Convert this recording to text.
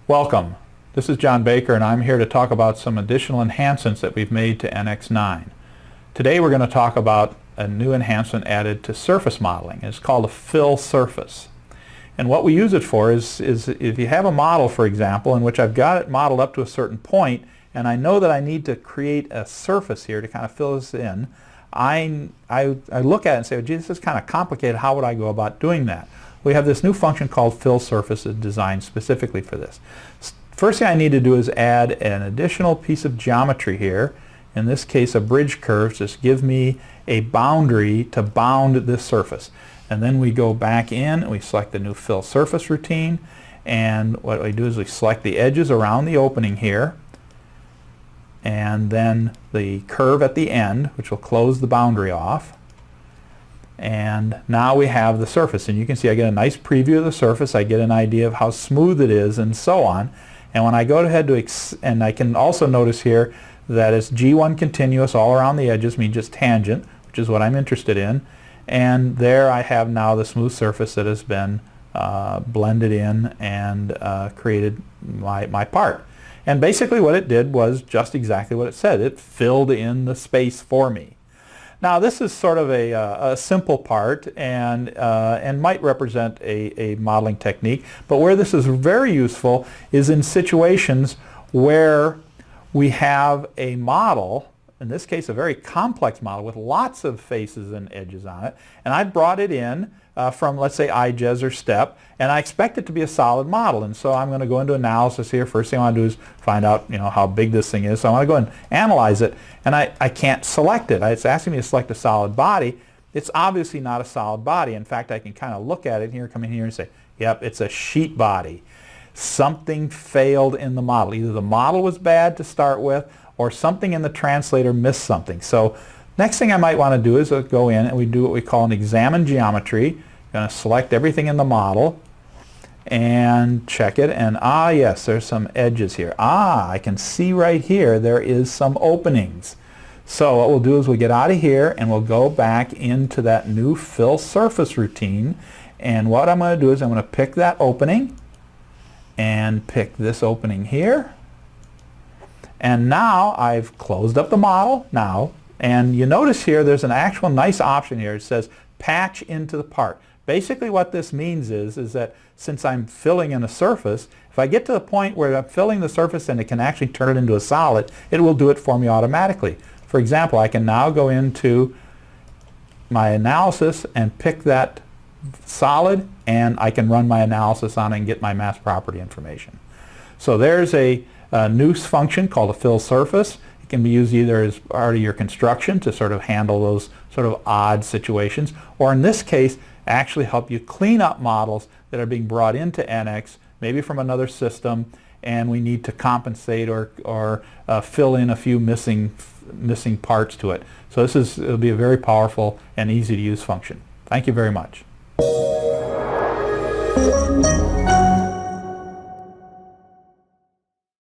Welcome. This is John Baker, and I'm here to talk about some additional enhancements that we've made to NX9. Today we're going to talk about a new enhancement added to surface modeling. It's called a fill surface. And what we use it for is if you have a model, for example, in which I've got it modeled up to a certain point, and I know that I need to create a surface here to kind of fill this in, I look at it and say, oh, gee, this is kind of complicated. How would I go about doing that? We have this new function called fill surface that's designed specifically for this. First thing I need to do is add an additional piece of geometry here. In this case, a bridge curve. Just give me a boundary to bound this surface. And then we go back in and we select the new fill surface routine. And what we do is we select the edges around the opening here. And then the curve at the end, which will close the boundary off. And now we have the surface, and you can see I get a nice preview of the surface. I get an idea of how smooth it is and so on. And when I go ahead to and I can also notice here that it's G1 continuous all around the edges, means just tangent, which is what I'm interested in. And there I have now the smooth surface that has been blended in and created my part. And basically what it did was just exactly what it said. It filled in the space for me. Now this is sort of a simple part and might represent a modeling technique, but where this is very useful is in situations where we have a model, in this case a very complex model with lots of faces and edges on it, and I brought it in from, let's say, IGES or STEP, and I expect it to be a solid model. And so I'm going to go into analysis here. First thing I want to do is find out, how big this thing is. So I want to go and analyze it, and I can't select it. It's asking me to select a solid body. It's obviously not a solid body. In fact, I can kind of look at it here, come in here and say, yep, it's a sheet body. Something failed in the model. Either the model was bad to start with, or something in the translator missed something. So next thing I might want to do is go in and we do what we call an examine geometry. I'm going to select everything in the model and check it, and yes, there's some edges here. I can see right here there is some openings. So what we'll do is we'll get out of here and we'll go back into that new fill surface routine, and what I'm going to do is I'm going to pick that opening and pick this opening here, and now I've closed up the model now, and you notice here there's an actual nice option here. It says patch into the part. Basically what this means is that since I'm filling in a surface, if I get to the point where I'm filling the surface and it can actually turn it into a solid, it will do it for me automatically. For example, I can now go into my analysis and pick that solid, and I can run my analysis on it and get my mass property information. So there's a new function called a fill surface. It can be used either as part of your construction to sort of handle those sort of odd situations, or in this case actually help you clean up models that are being brought into NX, maybe from another system, and we need to compensate or fill in a few missing parts to it. So it'll be a very powerful and easy to use function. Thank you very much.